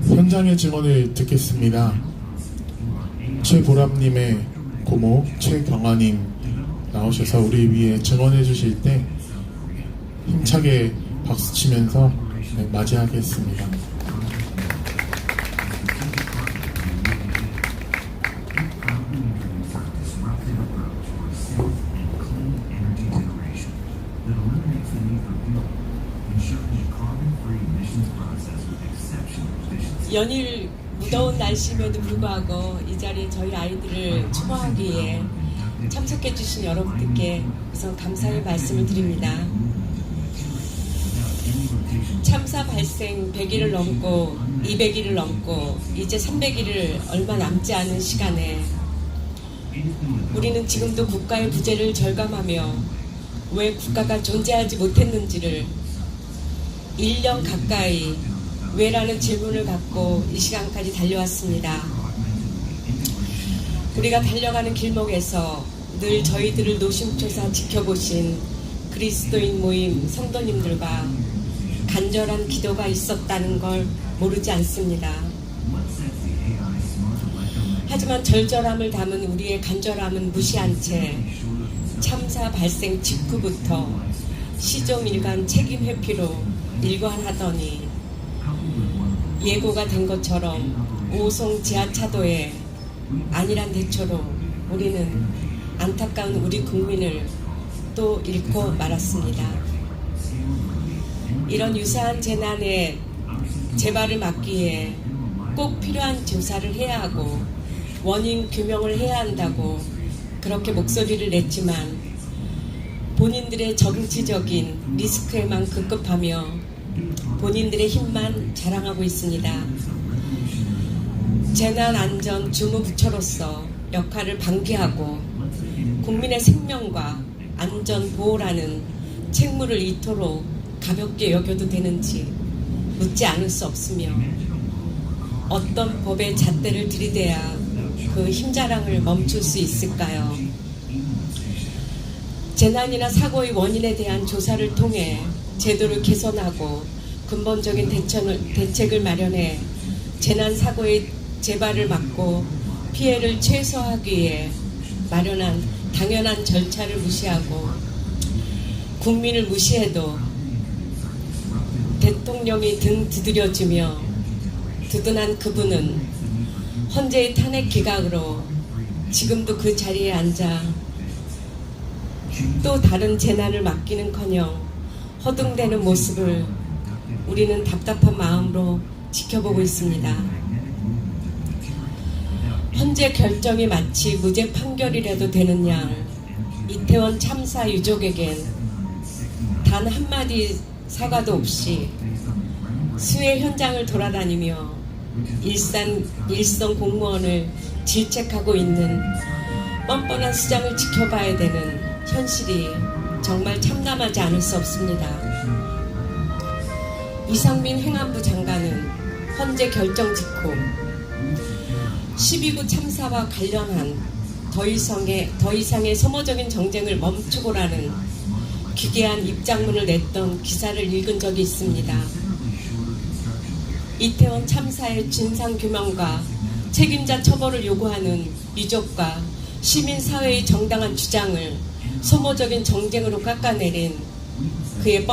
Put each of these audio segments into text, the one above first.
현장의 증언을 듣겠습니다. 최보람님의 고모 최경아님 나오셔서 우리 위해 증언해 주실 때 힘차게 박수치면서 맞이하겠습니다. 연일 무더운 날씨임에도 불구하고 이 자리에 저희 아이들을 추모하기 위해 참석해 주신 여러분들께 우선 감사의 말씀을 드립니다. 참사 발생 100일을 넘고 200일을 넘고 이제 300일을 얼마 남지 않은 시간에 우리는 지금도 국가의 부재를 절감하며 왜 국가가 존재하지 못했는지를 1년 가까이 왜라는 질문을 갖고 이 시간까지 달려왔습니다. 우리가 달려가는 길목에서 늘 저희들을 노심초사 지켜보신 그리스도인 모임 성도님들과 간절한 기도가 있었다는 걸 모르지 않습니다. 하지만 절절함을 담은 우리의 간절함은 무시한 채 참사 발생 직후부터 시종일관 책임 회피로 일관하더니 예고가 된 것처럼 오송 지하차도에 안일한 대처로 우리는 안타까운 우리 국민을 또 잃고 말았습니다. 이런 유사한 재난에 재발을 막기 위해 꼭 필요한 조사를 해야 하고 원인 규명을 해야 한다고 그렇게 목소리를 냈지만 본인들의 정치적인 리스크에만 급급하며 본인들의 힘만 자랑하고 있습니다. 재난안전 주무부처로서 역할을 방기하고 국민의 생명과 안전보호라는 책무를 이토록 가볍게 여겨도 되는지 묻지 않을 수 없으며 어떤 법의 잣대를 들이대야 그 힘자랑을 멈출 수 있을까요? 재난이나 사고의 원인에 대한 조사를 통해 제도를 개선하고 근본적인 대책을 마련해 재난 사고의 재발을 막고 피해를 최소화하기 위해 마련한 당연한 절차를 무시하고 국민을 무시해도 대통령이 등 두드려주며 두둔한 그분은 헌재의 탄핵 기각으로 지금도 그 자리에 앉아 또 다른 재난을 막기는커녕 허둥대는 모습을 우리는 답답한 마음으로 지켜보고 있습니다. 헌재 결정이 마치 무죄 판결이라도 되는 양 이태원 참사 유족에겐 단 한마디 사과도 없이 수해 현장을 돌아다니며 일선 공무원을 질책하고 있는 뻔뻔한 수장을 지켜봐야 되는 현실이 정말 참담하지 않을 수 없습니다. 이상민 행안부 장관은 헌재 결정 직후 12구 참사와 관련한 더 이상의 소모적인 정쟁을 멈추고라는 기괴한 입장문을 냈던 기사를 읽은 적이 있습니다. 이태원 참사의 진상규명과 책임자 처벌을 요구하는 유족과 시민사회의 정당한 주장을 소모적인 정쟁으로 깎아내린 그의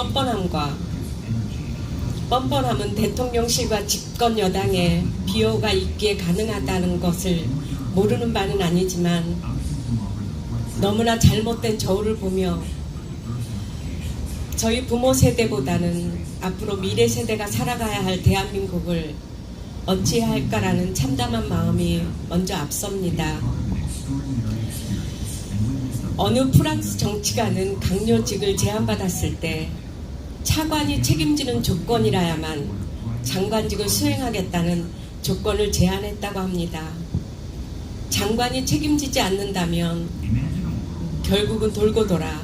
뻔뻔함은 대통령실과 집권 여당에 비호가 있기에 가능하다는 것을 모르는 바는 아니지만 너무나 잘못된 저울을 보며 저희 부모 세대보다는 앞으로 미래 세대가 살아가야 할 대한민국을 어찌해야 할까라는 참담한 마음이 먼저 앞섭니다. 어느 프랑스 정치가는 강요직을 제안받았을 때 차관이 책임지는 조건이라야만 장관직을 수행하겠다는 조건을 제안했다고 합니다. 장관이 책임지지 않는다면 결국은 돌고 돌아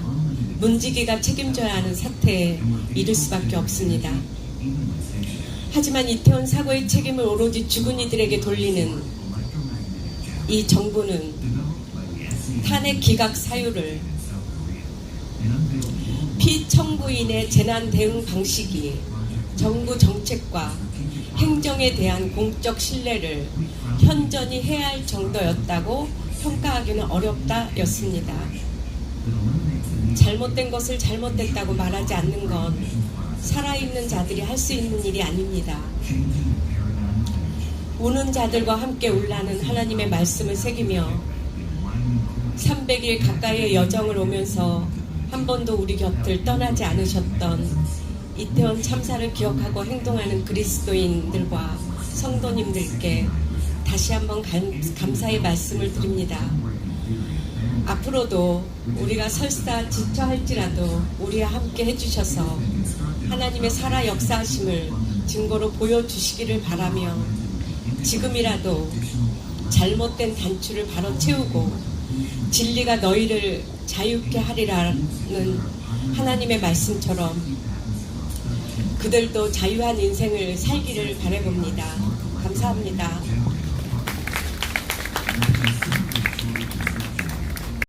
문지기가 책임져야 하는 사태에 이를 수밖에 없습니다. 하지만 이태원 사고의 책임을 오로지 죽은 이들에게 돌리는 이 정부는 탄핵 기각 사유를 피청구인의 재난 대응 방식이 정부 정책과 행정 대통령에 대한 공적 신뢰를 현저히 해야 할 정도였다고 평가하기는 어렵다였습니다. 잘못된 것을 잘못됐다고 말하지 않는 건 살아있는 자들이 할 수 있는 일이 아닙니다. 우는 자들과 함께 울라는 하나님의 말씀을 새기며 300일 가까이의 여정을 오면서 한 번도 우리 곁을 떠나지 않으셨던 이태원 참사를 기억하고 행동하는 그리스도인들과 성도님들께 다시 한번 감사의 말씀을 드립니다. 앞으로도 우리가 설사 지쳐할지라도 우리와 함께 해주셔서 하나님의 살아 역사하심을 증거로 보여주시기를 바라며 지금이라도 잘못된 단추를 바로 채우고 진리가 너희를 자유케 하리라는 하나님의 말씀처럼 그들도 자유한 인생을 살기를 바라봅니다. 감사합니다.